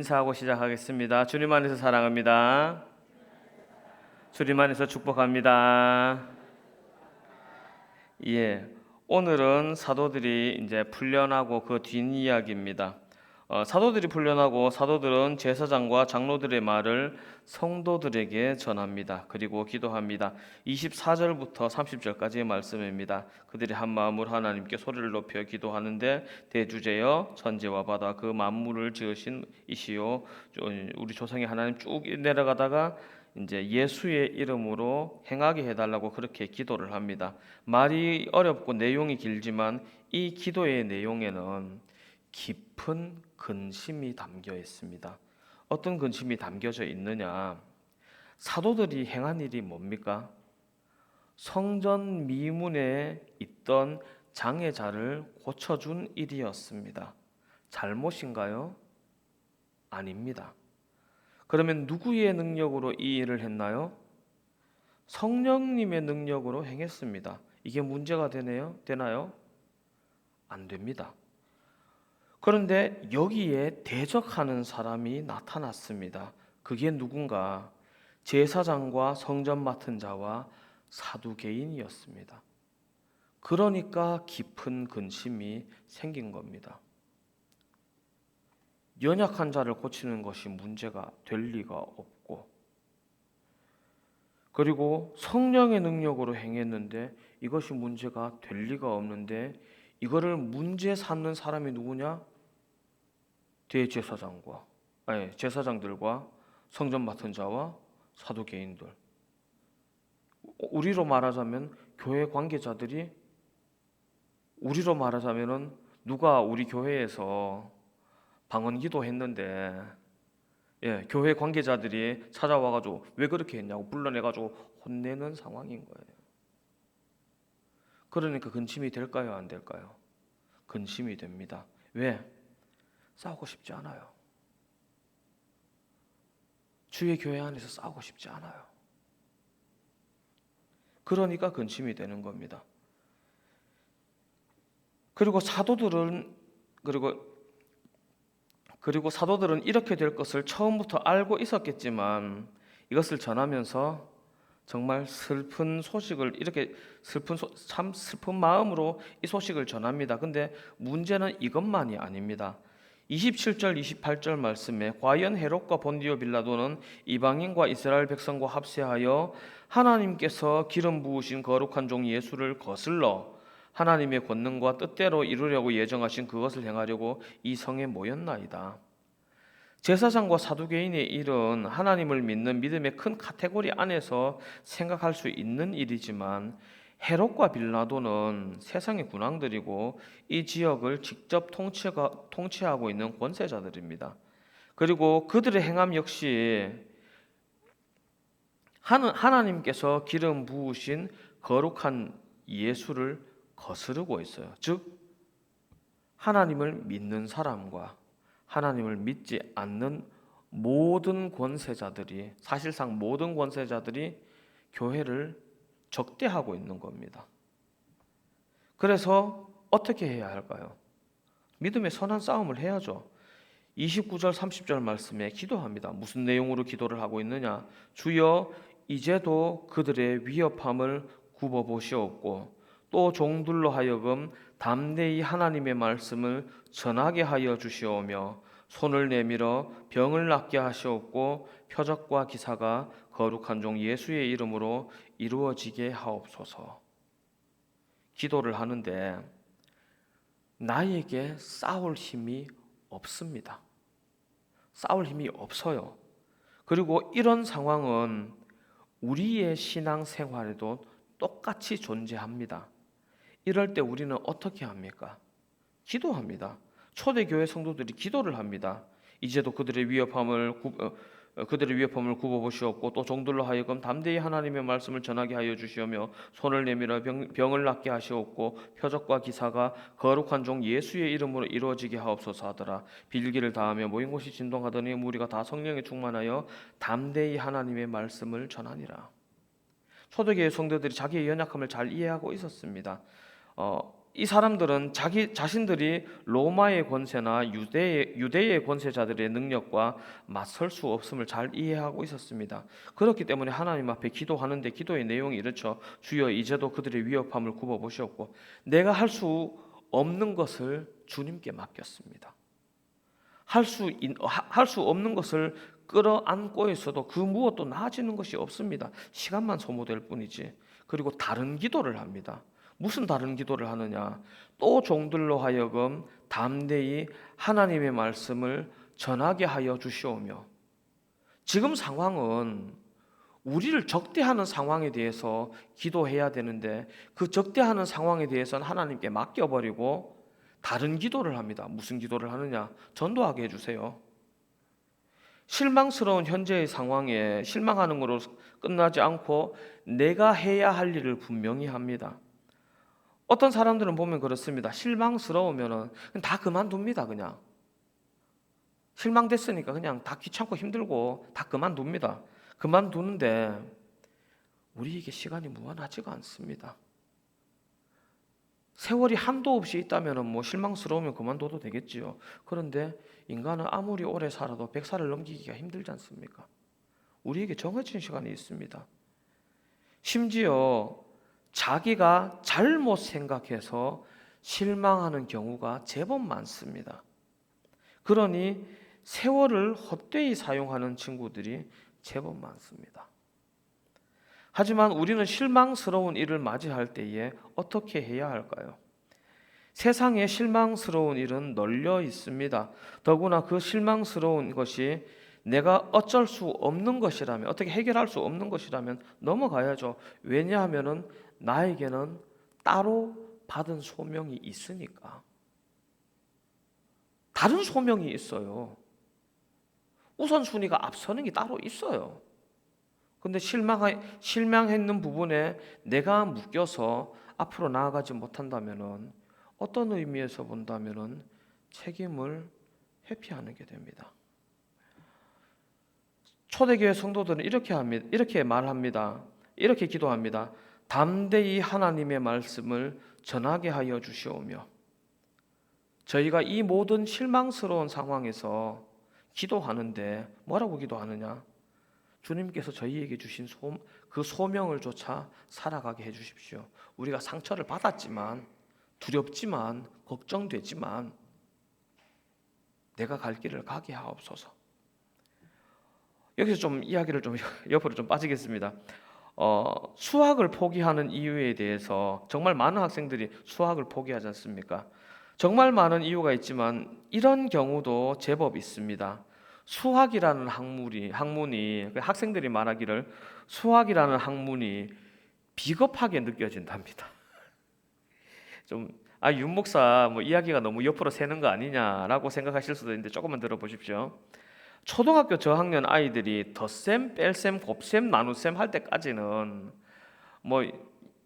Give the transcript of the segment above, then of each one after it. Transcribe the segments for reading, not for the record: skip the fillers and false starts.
인사하고 시작하겠습니다. 주님 안에서 사랑합니다. 주님 안에서 축복합니다. 예, 오늘은 사도들이 이제 풀려나고 그 뒷이야기입니다. 사도들이 풀려나고 사도들은 제사장과 장로들의 말을 성도들에게 전합니다. 그리고 기도합니다. 24절부터 30절까지의 말씀입니다. 그들이 한 마음으로 하나님께 소리를 높여 기도하는데, 대주제여 천지와 바다 그 만물을 지으신 이시요 우리 조상의 하나님 쭉 내려가다가 이제 예수의 이름으로 행하게 해달라고 그렇게 기도를 합니다. 말이 어렵고 내용이 길지만 이 기도의 내용에는 깊은 근심이 담겨 있습니다. 어떤 근심이 담겨져 있느냐? 사도들이 행한 일이 뭡니까? 성전 미문에 있던 장애자를 고쳐준 일이었습니다. 잘못인가요? 아닙니다. 그러면 누구의 능력으로 이 일을 했나요? 성령님의 능력으로 행했습니다. 이게 문제가 되나요? 안 됩니다. 그런데 여기에 대적하는 사람이 나타났습니다. 그게 누군가? 제사장과 성전 맡은 자와 사두개인이었습니다. 그러니까 깊은 근심이 생긴 겁니다. 연약한 자를 고치는 것이 문제가 될 리가 없고, 그리고 성령의 능력으로 행했는데 이것이 문제가 될 리가 없는데, 이거를 문제 삼는 사람이 누구냐? 제사장들과 성전 맡은 자와 사두개인들. 우리로 말하자면 교회 관계자들이, 우리로 말하자면은 누가 우리 교회에서 방언기도 했는데, 교회 관계자들이 찾아와가지고 왜 그렇게 했냐고 불러내가지고 혼내는 상황인 거예요. 그러니까 근심이 될까요, 안 될까요? 근심이 됩니다. 왜? 싸우고 싶지 않아요. 주의 교회 안에서 싸우고 싶지 않아요. 그러니까 근심이 되는 겁니다. 그리고 사도들은 이렇게 될 것을 처음부터 알고 있었겠지만, 이것을 전하면서 정말 슬픈 소식을 참 슬픈 마음으로 이 소식을 전합니다. 근데 문제는 이것만이 아닙니다. 27절 28절 말씀에 과연 헤롯과 본디오 빌라도는 이방인과 이스라엘 백성과 합세하여 하나님께서 기름 부으신 거룩한 종 예수를 거슬러 하나님의 권능과 뜻대로 이루려고 예정하신 그것을 행하려고 이 성에 모였나이다. 제사장과 사두개인의 일은 하나님을 믿는 믿음의 큰 카테고리 안에서 생각할 수 있는 일이지만, 헤롯과 빌라도는 세상의 군왕들이고 이 지역을 직접 통치하고 있는 권세자들입니다. 그리고 그들의 행함 역시 하나님께서 기름 부으신 거룩한 예수를 거스르고 있어요. 즉, 하나님을 믿는 사람과 하나님을 믿지 않는 모든 권세자들이, 사실상 모든 권세자들이 교회를 적대하고 있는 겁니다. 그래서 어떻게 해야 할까요? 믿음의 선한 싸움을 해야죠. 29절 30절 말씀에 기도합니다. 무슨 내용으로 기도를 하고 있느냐? 주여, 이제도 그들의 위협함을 굽어보시옵고 또 종들로 하여금 담대히 하나님의 말씀을 전하게 하여 주시오며 손을 내밀어 병을 낫게 하시옵고 표적과 기사가 거룩한 종 예수의 이름으로 이루어지게 하옵소서. 기도를 하는데 나에게 싸울 힘이 없습니다. 싸울 힘이 없어요. 그리고 이런 상황은 우리의 신앙 생활에도 똑같이 존재합니다. 이럴 때 우리는 어떻게 합니까? 기도합니다. 초대교회 성도들이 기도를 합니다. 이제도 그들의 위협함을 굽어보시옵고 또 종들로 하여금 담대히 하나님의 말씀을 전하게 하여 주시오며 손을 내밀어 병을 낫게 하시옵고 표적과 기사가 거룩한 종 예수의 이름으로 이루어지게 하옵소서 하더라. 빌기를 다하며 모인 곳이 진동하더니 무리가 다 성령에 충만하여 담대히 하나님의 말씀을 전하니라. 초대교회 성도들이 자기의 연약함을 잘 이해하고 있었습니다. 이 사람들은 자기 자신들이 로마의 권세나 유대의 권세자들의 능력과 맞설 수 없음을 잘 이해하고 있었습니다. 그렇기 때문에 하나님 앞에 기도하는데 기도의 내용이 이렇죠. 주여 이제도 그들의 위협함을 굽어보시옵고 내가 할 수 없는 것을 주님께 맡겼습니다. 할 수 없는 것을 끌어안고 있어도 그 무엇도 나아지는 것이 없습니다. 시간만 소모될 뿐이지. 그리고 다른 기도를 합니다. 무슨 다른 기도를 하느냐? 또 종들로 하여금 담대히 하나님의 말씀을 전하게 하여 주시오며, 지금 상황은 우리를 적대하는 상황에 대해서 기도해야 되는데 그 적대하는 상황에 대해서는 하나님께 맡겨버리고 다른 기도를 합니다. 무슨 기도를 하느냐? 전도하게 해주세요. 실망스러운 현재의 상황에 실망하는 것으로 끝나지 않고 내가 해야 할 일을 분명히 합니다. 어떤 사람들은 보면 그렇습니다. 실망스러우면 다 그만둡니다. 그냥 실망됐으니까 그냥 다 귀찮고 힘들고 다 그만둡니다. 그만두는데 우리에게 시간이 무한하지가 않습니다. 세월이 한도 없이 있다면 뭐 실망스러우면 그만둬도 되겠지요. 그런데 인간은 아무리 오래 살아도 100살을 넘기기가 힘들지 않습니까? 우리에게 정해진 시간이 있습니다. 심지어 자기가 잘못 생각해서 실망하는 경우가 제법 많습니다. 그러니 세월을 헛되이 사용하는 친구들이 제법 많습니다. 하지만 우리는 실망스러운 일을 맞이할 때에 어떻게 해야 할까요? 세상에 실망스러운 일은 널려 있습니다. 더구나 그 실망스러운 것이 내가 어쩔 수 없는 것이라면, 어떻게 해결할 수 없는 것이라면 넘어가야죠. 왜냐하면 나에게는 따로 받은 소명이 있으니까. 다른 소명이 있어요. 우선순위가 앞서는 게 따로 있어요. 근데 실망했는 부분에 내가 묶여서 앞으로 나아가지 못한다면은 어떤 의미에서 본다면은 책임을 회피하는 게 됩니다. 초대교회 성도들은 이렇게 말합니다. 이렇게 기도합니다. 담대히 하나님의 말씀을 전하게 하여 주시오며, 저희가 이 모든 실망스러운 상황에서 기도하는데 뭐라고 기도하느냐? 주님께서 저희에게 주신 그 소명을 조차 살아가게 해주십시오. 우리가 상처를 받았지만, 두렵지만, 걱정되지만 내가 갈 길을 가게 하옵소서. 여기서 좀 이야기를 좀 옆으로 좀 빠지겠습니다. 수학을 포기하는 이유에 대해서 정말 많은 학생들이 수학을 포기하지 않습니까? 정말 많은 이유가 있지만 이런 경우도 제법 있습니다. 수학이라는 학문이 학생들이 말하기를 수학이라는 학문이 비겁하게 느껴진답니다. 윤 목사 뭐 이야기가 너무 옆으로 새는 거 아니냐라고 생각하실 수도 있는데 조금만 들어보십시오. 초등학교 저학년 아이들이 덧셈, 뺄셈, 곱셈, 나눗셈 할 때까지는 뭐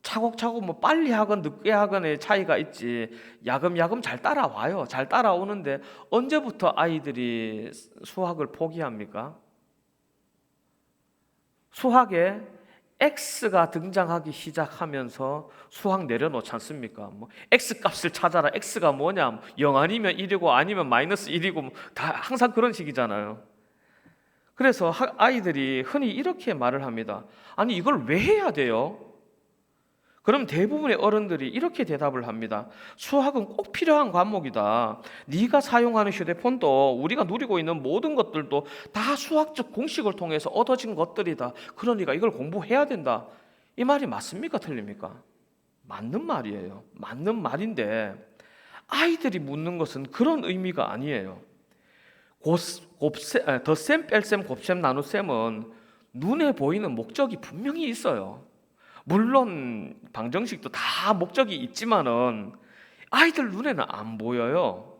차곡차곡 뭐 빨리 하건 늦게 하건의 차이가 있지 야금야금 잘 따라와요. 잘 따라오는데 언제부터 아이들이 수학을 포기합니까? 수학에 X가 등장하기 시작하면서 수학 내려놓지 않습니까? 뭐 X 값을 찾아라. X가 뭐냐? 0 아니면 1이고 아니면 마이너스 1이고 다 항상 그런 식이잖아요. 그래서 아이들이 흔히 이렇게 말을 합니다. 아니 이걸 왜 해야 돼요? 그럼 대부분의 어른들이 이렇게 대답을 합니다. 수학은 꼭 필요한 과목이다. 네가 사용하는 휴대폰도 우리가 누리고 있는 모든 것들도 다 수학적 공식을 통해서 얻어진 것들이다. 그러니까 이걸 공부해야 된다. 이 말이 맞습니까? 틀립니까? 맞는 말이에요. 맞는 말인데 아이들이 묻는 것은 그런 의미가 아니에요. 덧셈, 뺄셈, 곱셈, 나눗셈은 눈에 보이는 목적이 분명히 있어요. 물론 방정식도 다 목적이 있지만은 아이들 눈에는 안 보여요.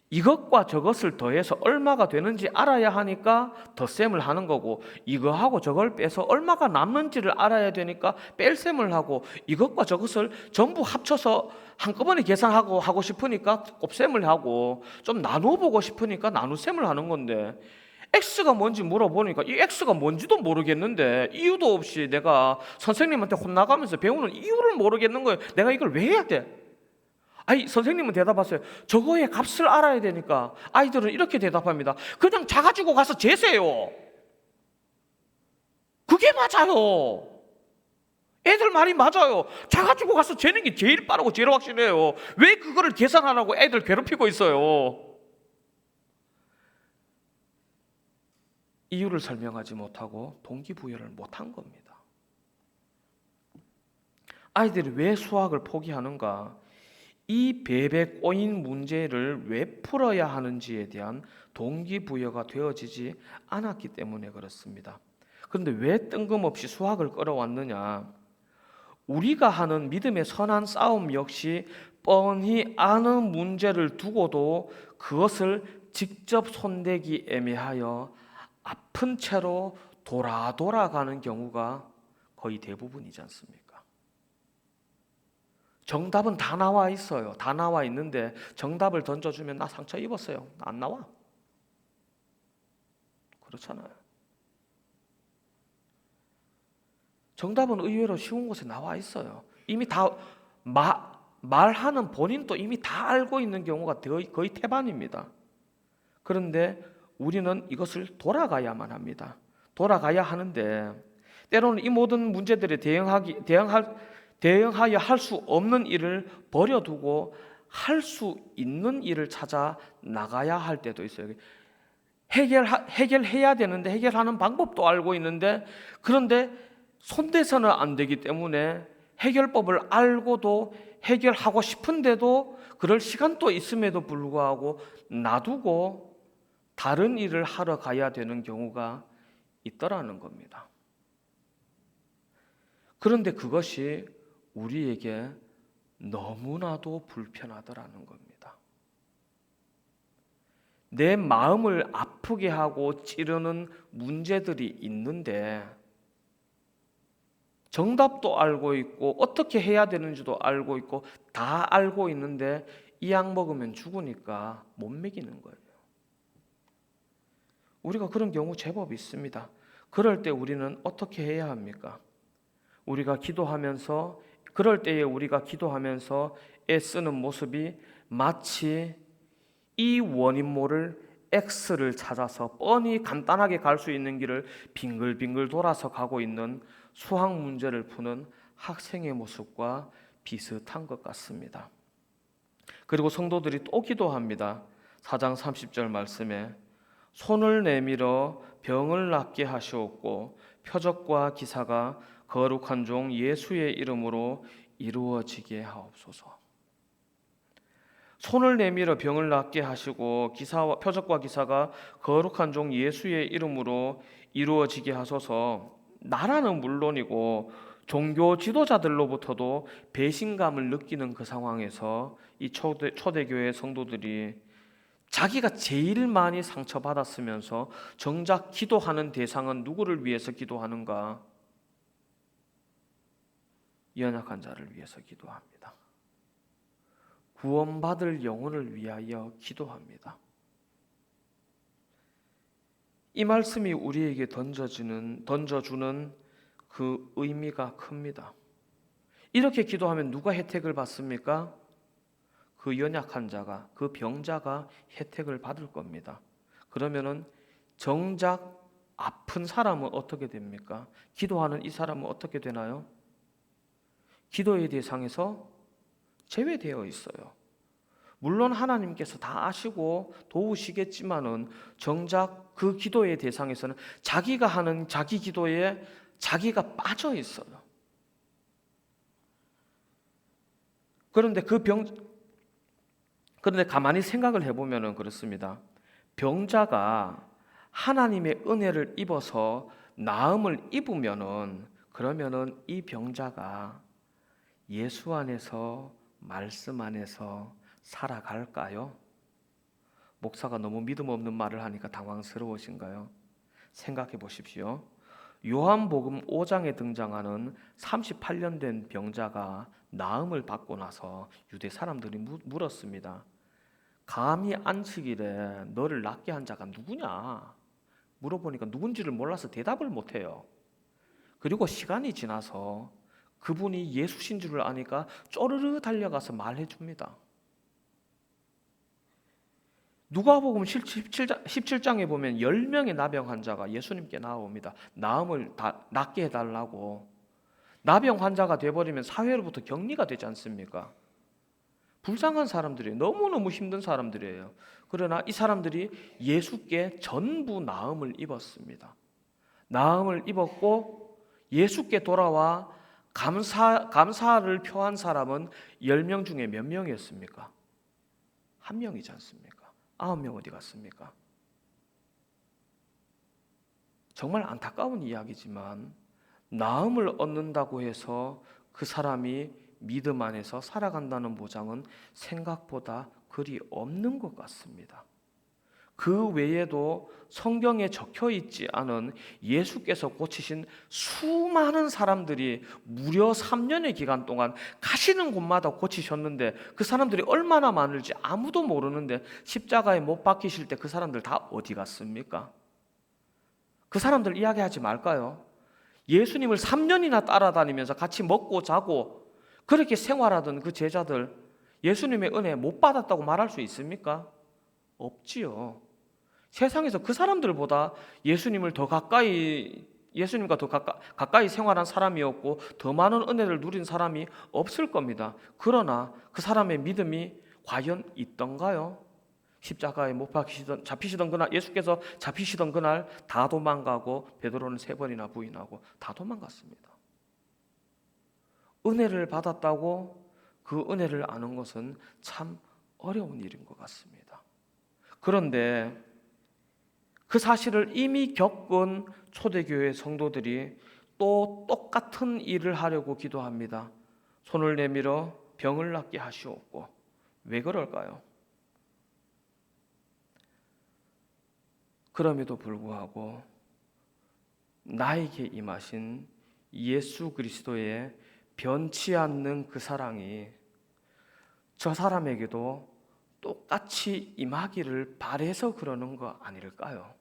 이것과 저것을 더해서 얼마가 되는지 알아야 하니까 덧셈을 하는 거고, 이거하고 저걸 빼서 얼마가 남는지를 알아야 되니까 뺄셈을 하고, 이것과 저것을 전부 합쳐서 한꺼번에 계산하고 싶으니까 곱셈을 하고, 좀 나눠보고 싶으니까 나눗셈을 하는 건데, X가 뭔지 물어보니까 이 X가 뭔지도 모르겠는데 이유도 없이 내가 선생님한테 혼나가면서 배우는 이유를 모르겠는 거예요. 내가 이걸 왜 해야 돼? 아니, 선생님은 대답하세요. 저거의 값을 알아야 되니까. 아이들은 이렇게 대답합니다. 그냥 자가지고 가서 재세요. 그게 맞아요. 애들 말이 맞아요. 자가지고 가서 재는 게 제일 빠르고 제일 확실해요. 왜 그거를 계산하라고 애들 괴롭히고 있어요? 이유를 설명하지 못하고 동기부여를 못한 겁니다. 아이들이 왜 수학을 포기하는가? 이 베베 꼬인 문제를 왜 풀어야 하는지에 대한 동기부여가 되어지지 않았기 때문에 그렇습니다. 그런데 왜 뜬금없이 수학을 끌어왔느냐? 우리가 하는 믿음의 선한 싸움 역시 뻔히 아는 문제를 두고도 그것을 직접 손대기 애매하여 아픈 채로 돌아가는 경우가 거의 대부분이지 않습니까? 정답은 다 나와 있어요. 다 나와 있는데 정답을 던져주면 나 상처 입었어요. 안 나와. 그렇잖아요. 정답은 의외로 쉬운 곳에 나와 있어요. 이미 다 말하는 본인도 이미 다 알고 있는 경우가 거의 태반입니다. 그런데 우리는 이것을 돌아가야만 합니다. 돌아가야 하는데 때로는 이 모든 문제들에 대응하여 할 수 없는 일을 버려두고 할 수 있는 일을 찾아 나가야 할 때도 있어요. 해결해야 되는데 해결하는 방법도 알고 있는데 그런데 손대서는 안 되기 때문에 해결법을 알고도 해결하고 싶은데도 그럴 시간도 있음에도 불구하고 놔두고 다른 일을 하러 가야 되는 경우가 있더라는 겁니다. 그런데 그것이 우리에게 너무나도 불편하더라는 겁니다. 내 마음을 아프게 하고 찌르는 문제들이 있는데 정답도 알고 있고 어떻게 해야 되는지도 알고 있고 다 알고 있는데 이 약 먹으면 죽으니까 못 먹이는 거예요. 우리가 그런 경우 제법 있습니다. 그럴 때 우리는 어떻게 해야 합니까? 그럴 때에 우리가 기도하면서 애쓰는 모습이 마치 이 원인 모를 X를 찾아서 뻔히 간단하게 갈 수 있는 길을 빙글빙글 돌아서 가고 있는 수학 문제를 푸는 학생의 모습과 비슷한 것 같습니다. 그리고 성도들이 또 기도합니다. 4장 30절 말씀에 손을 내밀어 병을 낫게 하시옵고 표적과 기사가 거룩한 종 예수의 이름으로 이루어지게 하옵소서. 손을 내밀어 병을 낫게 하시고 표적과 기사가 거룩한 종 예수의 이름으로 이루어지게 하소서. 나라는 물론이고 종교 지도자들로부터도 배신감을 느끼는 그 상황에서 이 초대교회 성도들이 자기가 제일 많이 상처받았으면서 정작 기도하는 대상은 누구를 위해서 기도하는가? 연약한 자를 위해서 기도합니다. 구원받을 영혼을 위하여 기도합니다. 이 말씀이 우리에게 던져주는 그 의미가 큽니다. 이렇게 기도하면 누가 혜택을 받습니까? 그 연약한 자가, 그 병자가 혜택을 받을 겁니다. 그러면은 정작 아픈 사람은 어떻게 됩니까? 기도하는 이 사람은 어떻게 되나요? 기도의 대상에서 제외되어 있어요. 물론 하나님께서 다 아시고 도우시겠지만은 정작 그 기도의 대상에서는 자기가 하는 자기 기도에 자기가 빠져 있어요. 그런데 가만히 생각을 해보면 그렇습니다. 병자가 하나님의 은혜를 입어서 나음을 입으면은 그러면은 이 병자가 예수 안에서 말씀 안에서 살아갈까요? 목사가 너무 믿음 없는 말을 하니까 당황스러우신가요? 생각해 보십시오. 요한복음 5장에 등장하는 38년 된 병자가 나음을 받고 나서 유대 사람들이 물었습니다. 감히 안치기래 너를 낫게 한 자가 누구냐? 물어보니까 누군지를 몰라서 대답을 못해요. 그리고 시간이 지나서 그분이 예수신 줄을 아니까 쪼르르 달려가서 말해줍니다. 누가복음 17장에 보면 10명의 나병 환자가 예수님께 나옵니다. 나음을 낫게 해달라고. 나병 환자가 돼버리면 사회로부터 격리가 되지 않습니까? 불쌍한 사람들이에요. 너무너무 힘든 사람들이에요. 그러나 이 사람들이 예수께 전부 나음을 입었습니다. 나음을 입었고 예수께 돌아와 감사를 표한 사람은 10명 중에 몇 명이었습니까? 한 명이지 않습니까? 9명 어디 갔습니까? 정말 안타까운 이야기지만 나음을 얻는다고 해서 그 사람이 믿음 안에서 살아간다는 보장은 생각보다 그리 없는 것 같습니다. 그 외에도 성경에 적혀 있지 않은 예수께서 고치신 수많은 사람들이 무려 3년의 기간 동안 가시는 곳마다 고치셨는데 그 사람들이 얼마나 많을지 아무도 모르는데 십자가에 못 박히실 때 그 사람들 다 어디 갔습니까? 그 사람들 이야기하지 말까요? 예수님을 3년이나 따라다니면서 같이 먹고 자고 그렇게 생활하던 그 제자들 예수님의 은혜 못 받았다고 말할 수 있습니까? 없지요. 세상에서 그 사람들보다 예수님과 더 가까이 생활한 사람이었고 더 많은 은혜를 누린 사람이 없을 겁니다. 그러나 그 사람의 믿음이 과연 있던가요? 십자가에 못 잡히시던 그날, 예수께서 잡히시던 그날 다 도망가고 베드로는 3번이나 부인하고 다 도망갔습니다. 은혜를 받았다고 그 은혜를 아는 것은 참 어려운 일인 것 같습니다. 그런데 그 사실을 이미 겪은 초대교회 성도들이 또 똑같은 일을 하려고 기도합니다. 손을 내밀어 병을 낫게 하시옵고. 왜 그럴까요? 그럼에도 불구하고 나에게 임하신 예수 그리스도의 변치 않는 그 사랑이 저 사람에게도 똑같이 임하기를 바라서 그러는 거 아닐까요?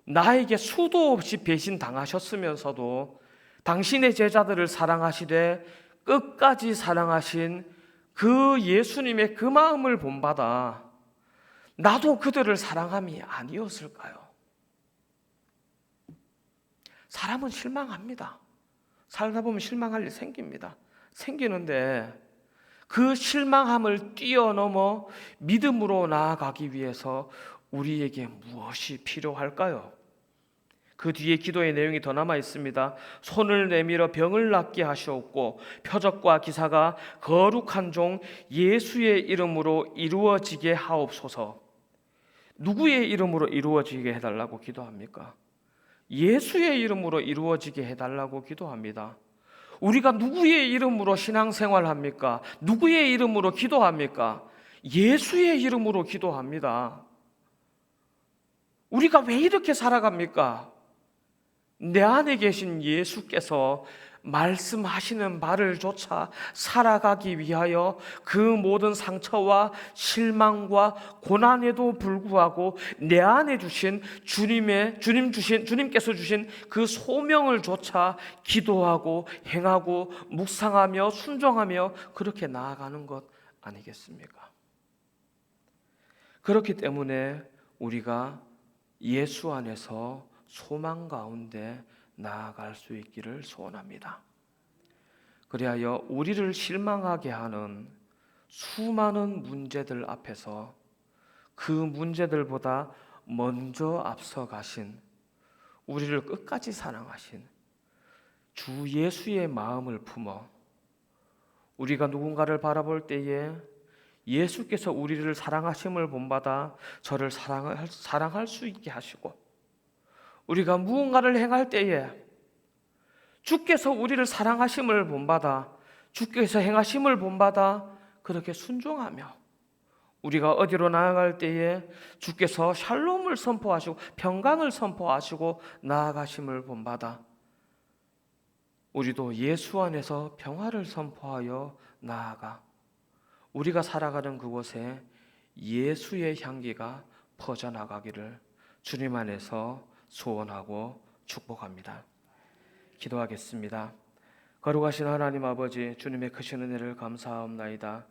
나에게 수도 없이 배신당하셨으면서도 당신의 제자들을 사랑하시되 끝까지 사랑하신 그 예수님의 그 마음을 본받아 나도 그들을 사랑함이 아니었을까요? 사람은 실망합니다. 살다 보면 실망할 일 생깁니다. 생기는데 그 실망함을 뛰어넘어 믿음으로 나아가기 위해서 우리에게 무엇이 필요할까요? 그 뒤에 기도의 내용이 더 남아 있습니다. 손을 내밀어 병을 낫게 하시옵고 표적과 기사가 거룩한 종 예수의 이름으로 이루어지게 하옵소서. 누구의 이름으로 이루어지게 해달라고 기도합니까? 예수의 이름으로 이루어지게 해달라고 기도합니다. 우리가 누구의 이름으로 신앙생활합니까? 누구의 이름으로 기도합니까? 예수의 이름으로 기도합니다. 우리가 왜 이렇게 살아갑니까? 내 안에 계신 예수께서 말씀하시는 바를 쫓아 살아가기 위하여 그 모든 상처와 실망과 고난에도 불구하고 내 안에 주신 주님께서 주신 그 소명을 쫓아 기도하고 행하고 묵상하며 순종하며 그렇게 나아가는 것 아니겠습니까? 그렇기 때문에 우리가 예수 안에서 소망 가운데 나아갈 수 있기를 소원합니다. 그리하여 우리를 실망하게 하는 수많은 문제들 앞에서 그 문제들보다 먼저 앞서가신 우리를 끝까지 사랑하신 주 예수의 마음을 품어 우리가 누군가를 바라볼 때에 예수께서 우리를 사랑하심을 본받아 저를 사랑할 수 있게 하시고 우리가 무언가를 행할 때에 주께서 우리를 사랑하심을 본받아 주께서 행하심을 본받아 그렇게 순종하며 우리가 어디로 나아갈 때에 주께서 샬롬을 선포하시고 평강을 선포하시고 나아가심을 본받아 우리도 예수 안에서 평화를 선포하여 나아가 우리가 살아가는 그곳에 예수의 향기가 퍼져나가기를 주님 안에서 소원하고 축복합니다. 기도하겠습니다. 거룩하신 하나님 아버지, 주님의 크신 은혜를 감사하옵나이다.